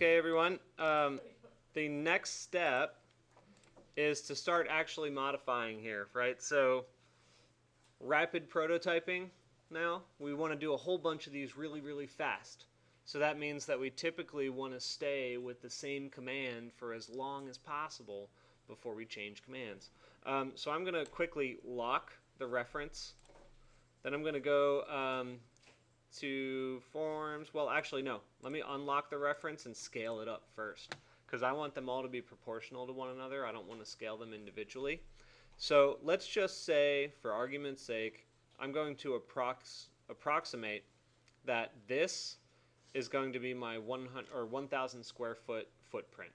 Okay, everyone. The next step is to start actually modifying here, right? So, rapid prototyping now. We want to do a whole bunch of these really, really fast. So that means that we typically want to stay with the same command for as long as possible before we change commands. So I'm going to quickly lock the reference. Then I'm going to go to forms. Well, actually, no. Let me unlock the reference and scale it up first, because I want them all to be proportional to one another. I don't want to scale them individually. So let's just say, for argument's sake, I'm going to approximate that this is going to be my 100 or 1,000 square foot footprint.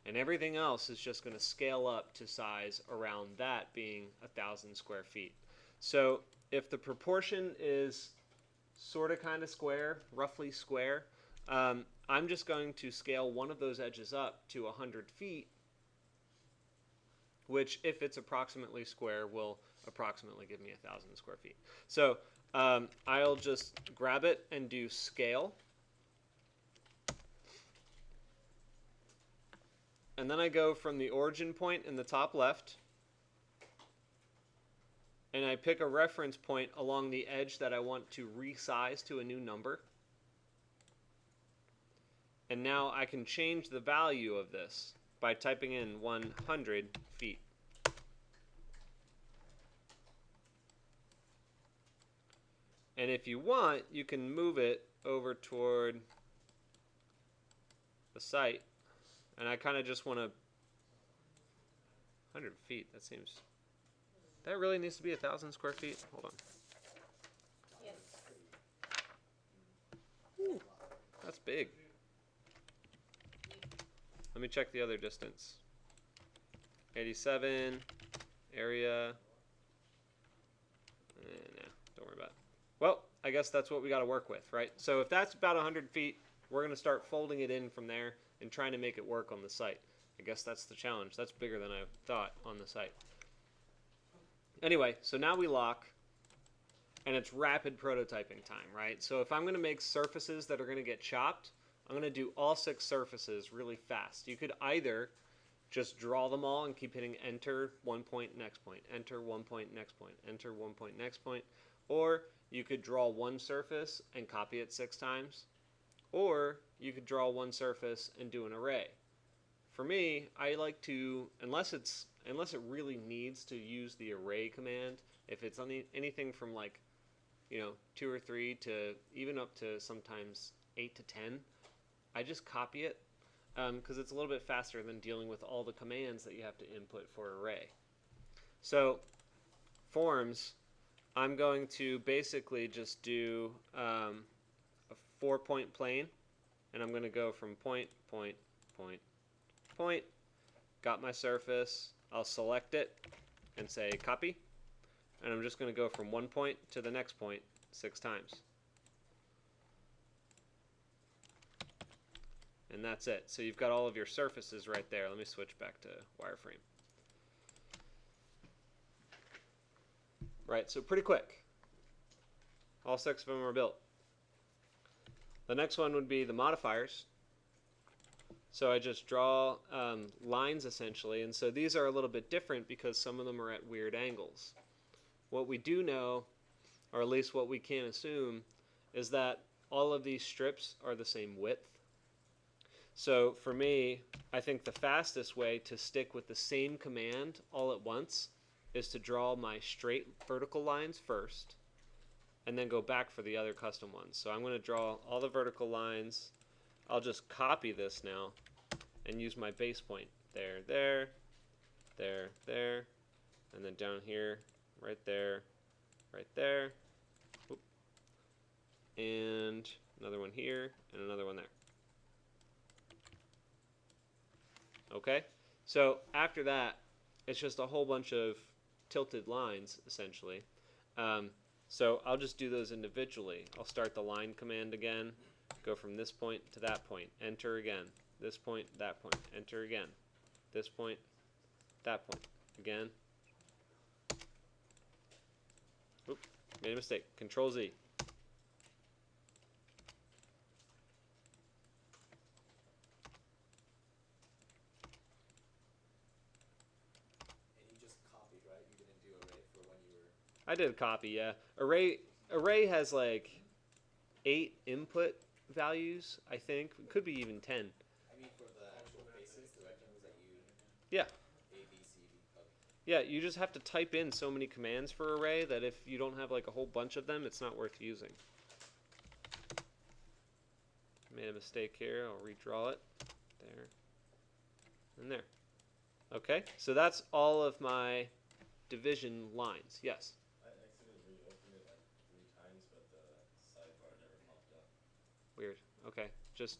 And everything else is just going to scale up to size around that being 1,000 square feet. So if the proportion is sort of kind of square, roughly square, I'm just going to scale one of those edges up to 100 feet, which, if it's approximately square, will approximately give me 1,000 square feet. So I'll just grab it and do scale. And then I go from the origin point in the top left, and I pick a reference point along the edge that I want to resize to a new number. And now I can change the value of this by typing in 100 feet. And if you want, you can move it over toward the site. And I kind of just want to 100 feet. That seems. That really needs to be 1,000 square feet. Hold on. Yes. Ooh, that's big. Let me check the other distance. 87 area. Nah, don't worry about it. Well, I guess that's what we got to work with, right? So if that's about 100 feet, we're going to start folding it in from there and trying to make it work on the site. I guess that's the challenge. That's bigger than I thought on the site. Anyway, so now we lock, and it's rapid prototyping time, right? So if I'm going to make surfaces that are going to get chopped, I'm going to do all 6 surfaces really fast. You could either just draw them all and keep hitting enter, 1 point, next point, enter, 1 point, next point, enter, 1 point, next point, or you could draw one surface and copy it 6 times, or you could draw one surface and do an array. For me, I like to, unless it really needs to use the array command, if it's anything from like, 2 or 3 to even up to sometimes 8 to 10, I just copy it because it's a little bit faster than dealing with all the commands that you have to input for array. So forms, I'm going to basically just do a 4-point plane, and I'm going to go from point, point, point, point. Got my surface. I'll select it and say copy, and I'm just going to go from 1 point to the next point 6 times. And that's it. So you've got all of your surfaces right there. Let me switch back to wireframe. Right, so pretty quick. All 6 of them are built. The next one would be the modifiers. So I just draw lines essentially, and so these are a little bit different because some of them are at weird angles. What we do know, or at least what we can assume, is that all of these strips are the same width. So for me, I think the fastest way to stick with the same command all at once is to draw my straight vertical lines first, and then go back for the other custom ones. So I'm going to draw all the vertical lines. I'll just copy this now and use my base point. There, there, there, there, and then down here, right there, right there, whoop, and another one here, and another one there. Okay? So after that, it's just a whole bunch of tilted lines, essentially. So I'll just do those individually. I'll start the line command again, go from this point to that point, enter again, this point, that point, enter again, this point, that point, again. Oop, made a mistake. Control Z. I did a copy, yeah. Array has like 8 input values, I think. It could be even 10. I mean, for the actual faces, the rectangles that you. Yeah. A, B, C, D. Okay. Yeah, you just have to type in so many commands for array that if you don't have like a whole bunch of them, it's not worth using. Made a mistake here. I'll redraw it. There. And there. Okay, so that's all of my division lines. Yes? I accidentally reopened it like 3 times, but the sidebar never popped up. Weird. Okay, just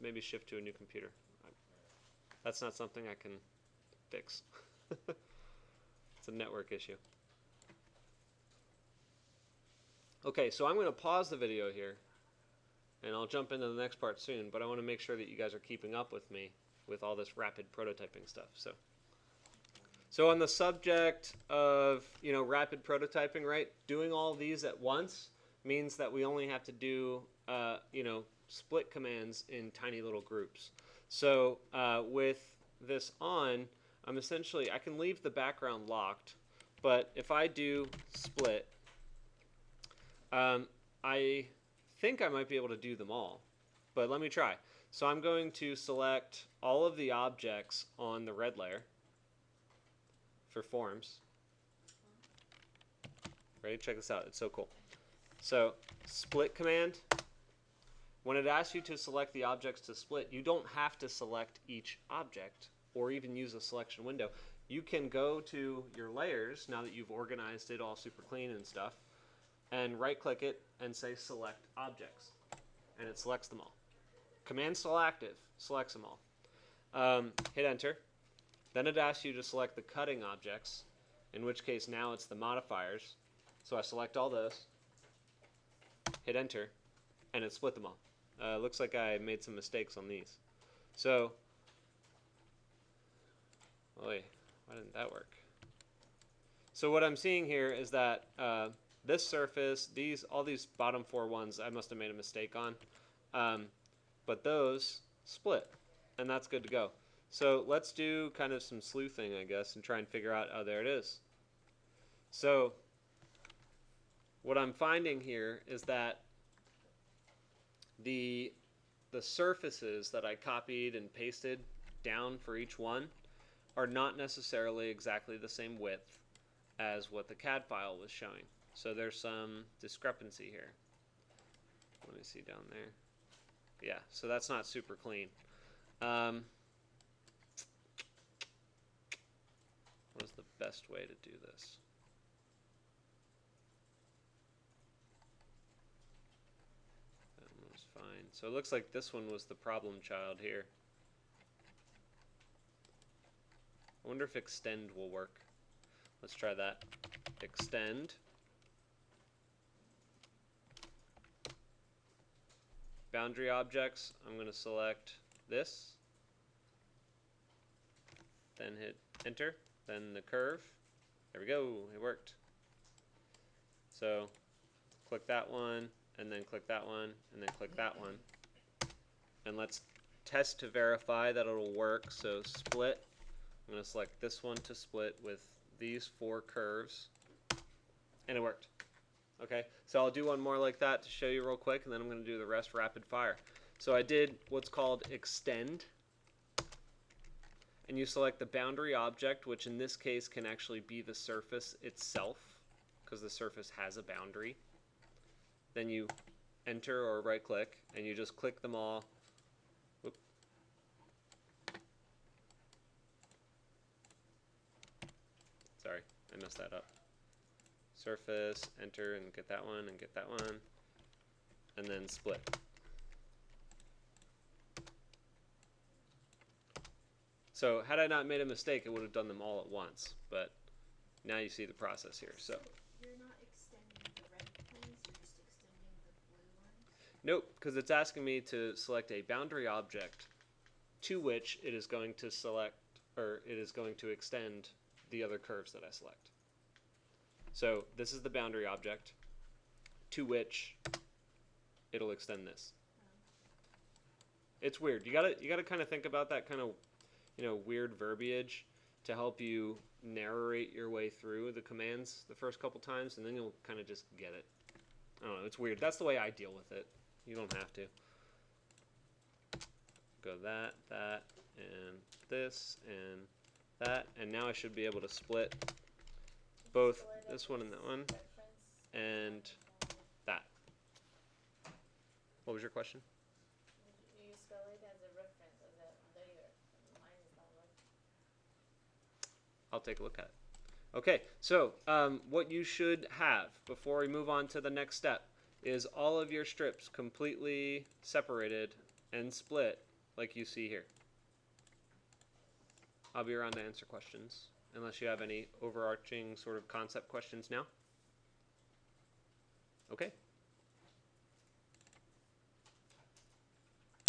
maybe shift to a new computer. That's not something I can fix. It's a network issue. Okay, so I'm going to pause the video here, and I'll jump into the next part soon, but I want to make sure that you guys are keeping up with me with all this rapid prototyping stuff. So on the subject of, rapid prototyping, right, doing all these at once means that we only have to do, split commands in tiny little groups. So with this on, I can leave the background locked, but if I do split, I think I might be able to do them all, but let me try. So I'm going to select all of the objects on the red layer for forms. Ready? Check this out. It's so cool. So split command. When it asks you to select the objects to split, you don't have to select each object or even use a selection window. You can go to your layers, now that you've organized it all super clean and stuff, and right-click it and say Select Objects. And it selects them all. Command still active, selects them all. Hit Enter. Then it asks you to select the cutting objects, in which case now it's the modifiers. So I select all those, hit Enter, and it split them all. Looks like I made some mistakes on these. So, why didn't that work? So what I'm seeing here is that this surface, all these bottom 4 ones, I must have made a mistake on. But those split, and that's good to go. So let's do kind of some sleuthing, I guess, and try and figure out, oh, there it is. So what I'm finding here is that the surfaces that I copied and pasted down for each one are not necessarily exactly the same width as what the CAD file was showing. So there's some discrepancy here. Let me see down there. Yeah, so that's not super clean. What is the best way to do this? That one was fine. So it looks like this one was the problem child here. I wonder if extend will work. Let's try that. Extend. Boundary objects, I'm going to select this, then hit Enter, then the curve. There we go, it worked. So click that one, and then click that one, and then click that one. And let's test to verify that it'll work. So split, I'm going to select this one to split with these 4 curves, and it worked. Okay, so I'll do one more like that to show you real quick, and then I'm going to do the rest rapid fire. So I did what's called extend, and you select the boundary object, which in this case can actually be the surface itself, because the surface has a boundary. Then you enter or right click, and you just click them all. Whoop. Sorry, I messed that up. Surface, enter, and get that one, and get that one, and then split. So had I not made a mistake, it would have done them all at once, but now you see the process here. So You're not extending the red ones, you're just extending the blue ones? nope, because it's asking me to select a boundary object to which it is going to select, or it is going to extend the other curves that I select. So this is the boundary object to which it'll extend this. It's weird. You gotta kind of think about that kind of, weird verbiage. to help you narrate your way through the commands the first couple times, and then you'll kind of just get it. I don't know, it's weird. That's the way I deal with it. You don't have to. Go that, and this, and that, and now I should be able to split both this one and that one, and that. What was your question? You spell it as a reference, as a layer. Mine is not like. I'll take a look at it. Okay, so what you should have before we move on to the next step is all of your strips completely separated and split like you see here. I'll be around to answer questions, unless you have any overarching sort of concept questions now. Okay.